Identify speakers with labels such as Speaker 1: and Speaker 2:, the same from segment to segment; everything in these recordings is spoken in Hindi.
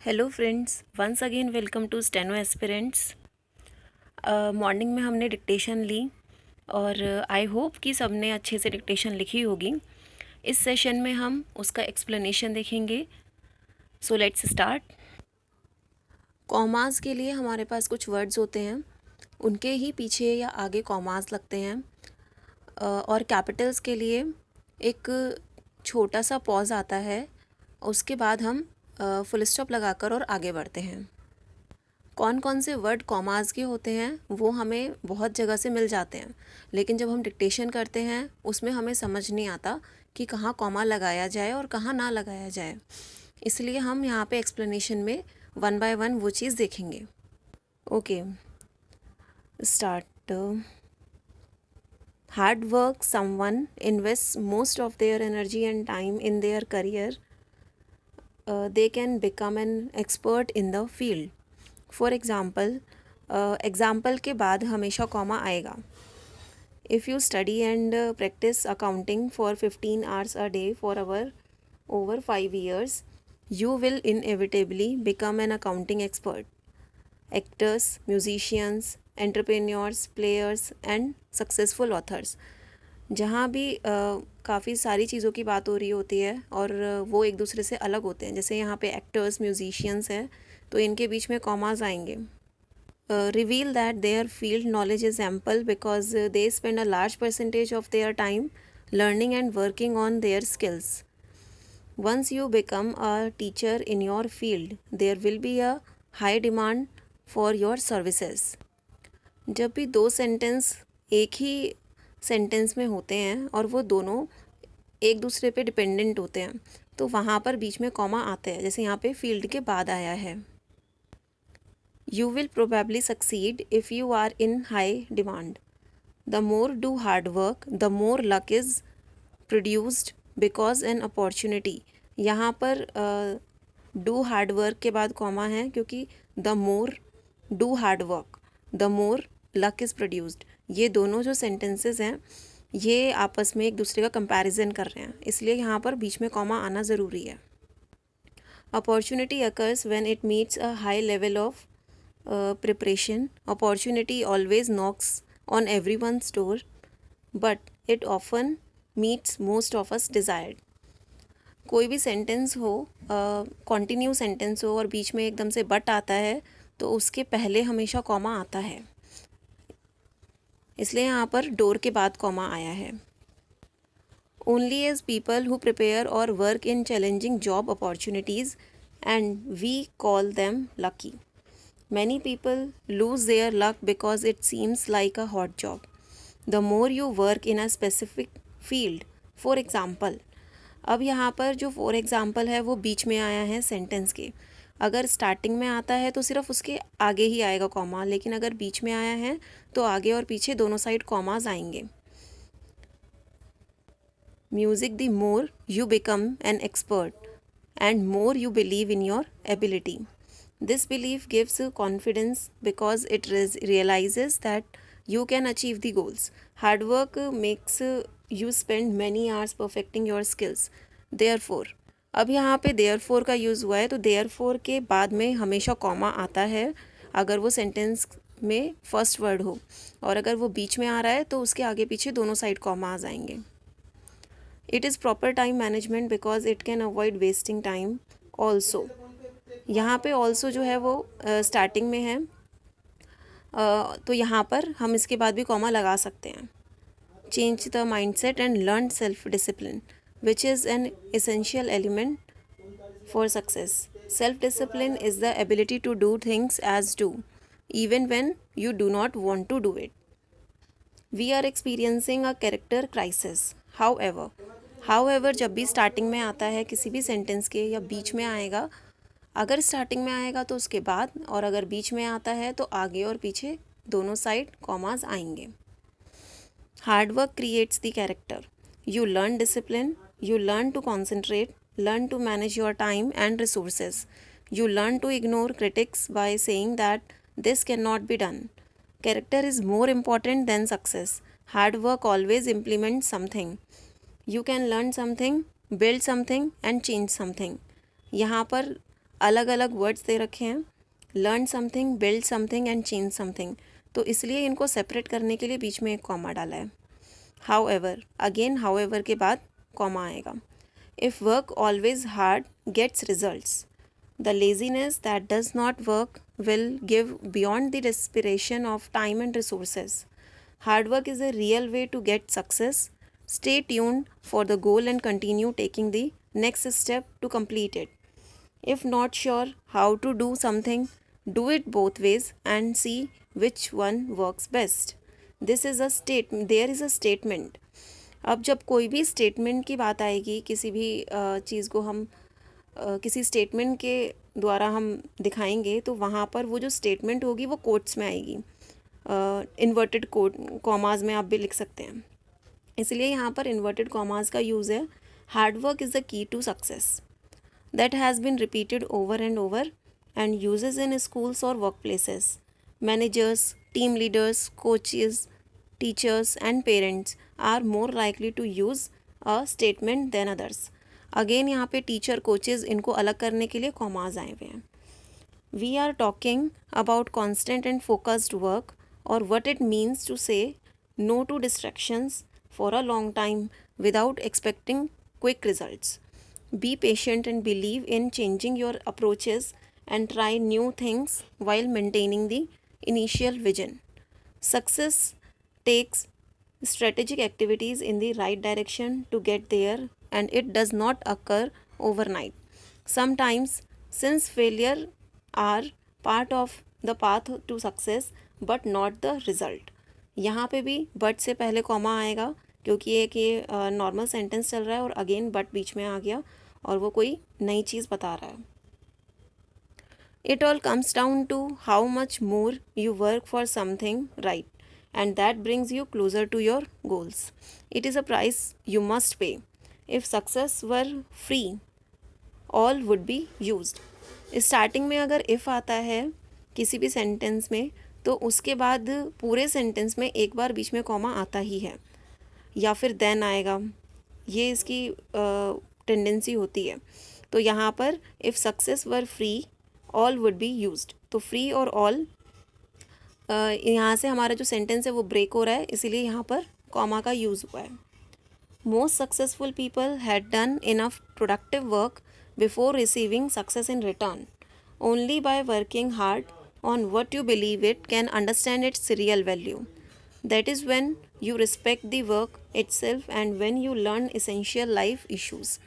Speaker 1: Hello friends, once again welcome to Steno Aspirants. Morning में हमने डिक्टेशन ली और आई होप कि सबने अच्छे से डिक्टेशन लिखी होगी। इस सेशन में हम उसका एक्सप्लेनेशन देखेंगे। So let's start. कॉमास के लिए हमारे पास कुछ वर्ड्स होते हैं, उनके ही पीछे या आगे कॉमास लगते हैं। और कैपिटल्स के लिए एक छोटा सा पॉज आता है, उसके बाद हम फुल स्टॉप लगाकर और आगे बढ़ते हैं। कौन कौन से वर्ड कॉमास के होते हैं वो हमें बहुत जगह से मिल जाते हैं, लेकिन जब हम डिक्टेशन करते हैं उसमें हमें समझ नहीं आता कि कहाँ कॉमा लगाया जाए और कहाँ ना लगाया जाए। इसलिए हम यहाँ पे एक्सप्लेनेशन में वन बाय वन वो चीज़ देखेंगे। Okay, start. Hard work someone invest most of their energy and time in their career, they can become an expert in the field. For example के बाद हमेशा कॉमा आएगा। If you study and practice accounting for 15 hours a day for over 5 years, you will inevitably become an accounting expert. Actors, musicians, entrepreneurs, players and successful authors. जहाँ भी काफ़ी सारी चीज़ों की बात हो रही होती है और वो एक दूसरे से अलग होते हैं, जैसे यहाँ पे एक्टर्स, म्यूजिशियंस हैं, तो इनके बीच में कॉमास आएंगे। Reveal that their field knowledge is ample because they spend a large percentage of their time learning and working on their skills. Once you become a teacher in your field there will be a high demand for your services. जब भी दो सेंटेंस एक ही सेंटेंस में होते हैं और वो दोनों एक दूसरे पे डिपेंडेंट होते हैं, तो वहाँ पर बीच में कॉमा आते हैं, जैसे यहाँ पे फील्ड के बाद आया है. You will probably succeed if you are in high demand. The more do hard work the more luck is produced because an opportunity. यहाँ पर डू हार्ड वर्क के बाद कॉमा है क्योंकि the more do hard work the more luck is produced, ये दोनों जो सेंटेंसेस हैं ये आपस में एक दूसरे का कंपैरिजन कर रहे हैं, इसलिए यहाँ पर बीच में कॉमा आना ज़रूरी है. Opportunity occurs when it meets a high level of preparation. Opportunity always knocks on everyone's door but it often meets most of us desired. कोई भी सेंटेंस हो, कॉन्टिन्यू सेंटेंस हो और बीच में एकदम से बट आता है, तो उसके पहले हमेशा कॉमा आता है, इसलिए यहाँ पर डोर के बाद कॉमा आया है. Only as people who prepare और work in challenging job opportunities and we call them lucky. Many people lose their luck because it seems like a hot job. The more you work in a specific field. For example, अब यहाँ पर जो फॉर एग्ज़ाम्पल है वो बीच में आया है सेंटेंस के. अगर स्टार्टिंग में आता है तो सिर्फ उसके आगे ही आएगा कॉमा, लेकिन अगर बीच में आया है तो आगे और पीछे दोनों साइड कॉमास आएंगे. Music, the more you become an expert and more you believe in your ability. This believe gives confidence because it realises that you can achieve the goals. Hard work makes you spend many hours perfecting your skills. Therefore, अब यहाँ पे therefore का यूज़ हुआ है, तो therefore के बाद में हमेशा कॉमा आता है अगर वो सेंटेंस में फर्स्ट वर्ड हो, और अगर वो बीच में आ रहा है तो उसके आगे पीछे दोनों साइड कॉमा आ जाएंगे. It is proper time management because it can avoid wasting time. Also, यहाँ पे ऑल्सो जो है वो स्टार्टिंग में है, तो यहाँ पर हम इसके बाद भी कॉमा लगा सकते हैं. Change the mindset and learn self discipline which is an essential element for success. Self discipline is the ability to do things as do even when you do not want to do it. We are experiencing a character crisis. However जब भी स्टार्टिंग में आता है किसी भी सेंटेंस के या बीच में आएगा, अगर स्टार्टिंग में आएगा तो उसके बाद, और अगर बीच में आता है तो आगे और पीछे दोनों साइड कॉमास आएंगे. Hard work creates the character. You learn discipline, you learn to concentrate, learn to manage your time and resources. You learn to ignore critics by saying that this can not be done. Character is more important than success. Hard work always implement something. You can learn something, build something and change something. यहाँ पर अलग अलग वर्ड्स दे रखे हैं, learn something, build something and change something, तो इसलिए इनको सेपरेट करने के लिए बीच में एक कॉमा डाला है. हाउएवर, अगेन हाउएवर के बाद कॉमा आएगा. If work always hard gets results, the laziness that does not work will give beyond the desperation of time and resources. Hard work is a real way to get success. Stay tuned for the goal and continue taking the next step to complete it. If not sure how to do something, do it both ways and see which one works best. This is a statement. There is a statement. अब जब कोई भी स्टेटमेंट की बात आएगी, किसी भी चीज़ को हम किसी स्टेटमेंट के द्वारा हम दिखाएंगे, तो वहाँ पर वो जो स्टेटमेंट होगी वो कोट्स में आएगी, इन्वर्टेड कोट कॉमाज में आप भी लिख सकते हैं. इसलिए यहाँ पर इन्वर्टेड कॉमाज का यूज़ है. Hard work is the key to success that has been repeated over and over and uses in schools और work places. Managers, team leaders, coaches, teachers and parents are more likely to use a statement than others. Again यहाँ पे टीचर, कोचेज़, इनको अलग करने के लिए कॉमाज आए हुए हैं. We are talking about constant and focused work और what it means to say no to distractions for a long time without expecting quick results. Be patient and believe in changing your approaches and try new things while maintaining the initial vision. Success takes strategic activities in the right direction to get there, and it does not occur overnight. Sometimes, since failure are part of the path to success, but not the result. यहाँ पे भी बट से पहले कॉमा आएगा, क्योंकि एक ये नॉर्मल सेंटेंस चल रहा है और अगेन बट बीच में आ गया और वो कोई नई चीज़ बता रहा है. It all comes down to how much more you work for something right, and that brings you closer to your goals. It is a price you must pay. If success were free, all would be used. Starting में अगर इफ़ आता है किसी भी सेंटेंस में, तो उसके बाद पूरे सेंटेंस में एक बार बीच में कॉमा आता ही है, या फिर देन आएगा. ये इसकी टेंडेंसी होती है. तो यहाँ पर if success were free all would be used, तो फ्री और ऑल यहाँ से हमारा जो सेंटेंस है वो ब्रेक हो रहा है, इसीलिए यहाँ पर कॉमा का यूज़ हुआ है. Most successful people had done enough productive work before receiving success in return. Only by working hard on what you believe it can understand its real value. That is when you respect the work itself and when you learn essential life issues.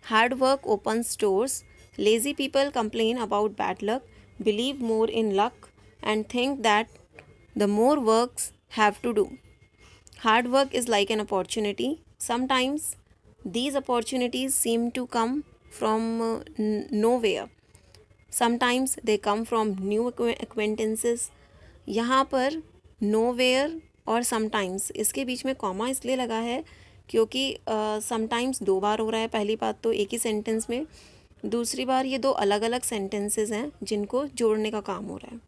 Speaker 1: Hard work opens doors. Lazy people complain about bad luck, believe more in luck, and think that the more works have to do. Hard work is like an opportunity. Sometimes these opportunities seem to come from nowhere. Sometimes they come from new acquaintances. यहाँ पर nowhere और sometimes इसके बीच में कॉमा इसलिए लगा है क्योंकि sometimes दो बार हो रहा है. पहली बात तो एक ही सेंटेंस में, दूसरी बार ये दो अलग अलग सेंटेंसेस हैं जिनको जोड़ने का काम हो रहा है.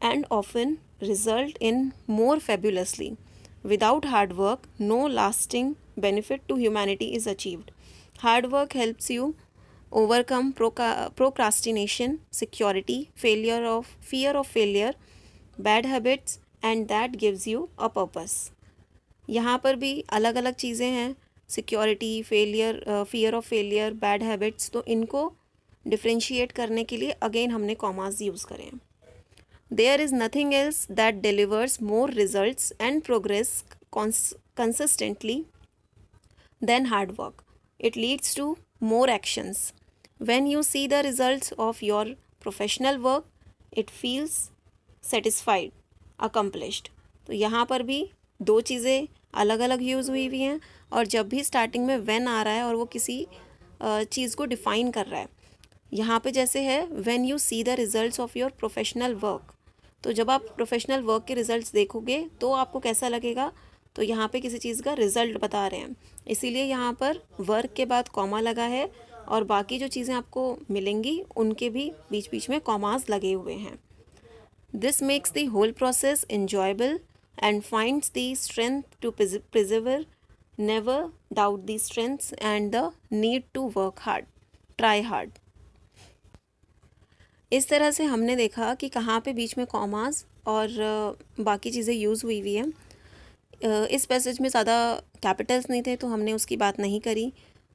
Speaker 1: And often result in more fabulously. Without hard work, no lasting benefit to humanity is achieved. Hard work helps you overcome procrastination, security, fear of failure, bad habits, and that gives you a purpose. यहाँ पर भी अलग अलग चीज़ें हैं, security, failure, fear of failure, bad habits, तो इनको डिफ्रेंशिएट करने के लिए अगेन हमने कॉमास यूज़ करें. There is nothing else that delivers more results and progress consistently than hard work. It leads to more actions. When you see the results of your professional work, it feels satisfied, accomplished. तो यहाँ पर भी दो चीज़ें अलग अलग यूज़ हुई हैं, और जब भी स्टार्टिंग में when आ रहा है और वो किसी चीज़ को डिफ़ाइन कर रहा है. यहाँ पे जैसे है when you see the results of your professional work, तो जब आप प्रोफेशनल वर्क के रिजल्ट्स देखोगे तो आपको कैसा लगेगा, तो यहाँ पे किसी चीज़ का रिजल्ट बता रहे हैं, इसीलिए यहाँ पर वर्क के बाद कॉमा लगा है, और बाकी जो चीज़ें आपको मिलेंगी उनके भी बीच बीच में कॉमास लगे हुए हैं. This makes the whole process enjoyable and finds the strength to persevere. Never doubt the strengths and the need to work hard. Try hard. इस तरह से हमने देखा कि कहाँ पे बीच में कॉमास और बाकी चीज़ें यूज़ हुई हुई हैं। इस पैसेज में ज़्यादा कैपिटल्स नहीं थे तो हमने उसकी बात नहीं करी।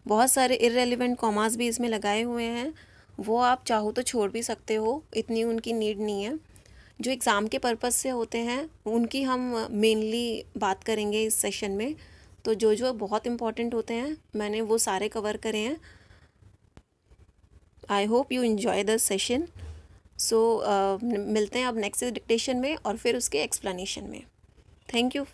Speaker 1: बहुत सारे इररेलेवेंट कॉमास भी इसमें लगाए हुए हैं, वो आप चाहो तो छोड़ भी सकते हो, इतनी उनकी नीड नहीं है। जो एग्ज़ाम के पर्पज़ से होते हैं उनकी हम मेनली बात करेंगे इस सेशन में। तो जो बहुत इम्पॉर्टेंट होते हैं मैंने वो सारे कवर करे हैं। I hope you enjoy the session. So मिलते हैं अब नेक्स्ट डिक्टेशन में और फिर उसके एक्सप्लेनेशन में। Thank you.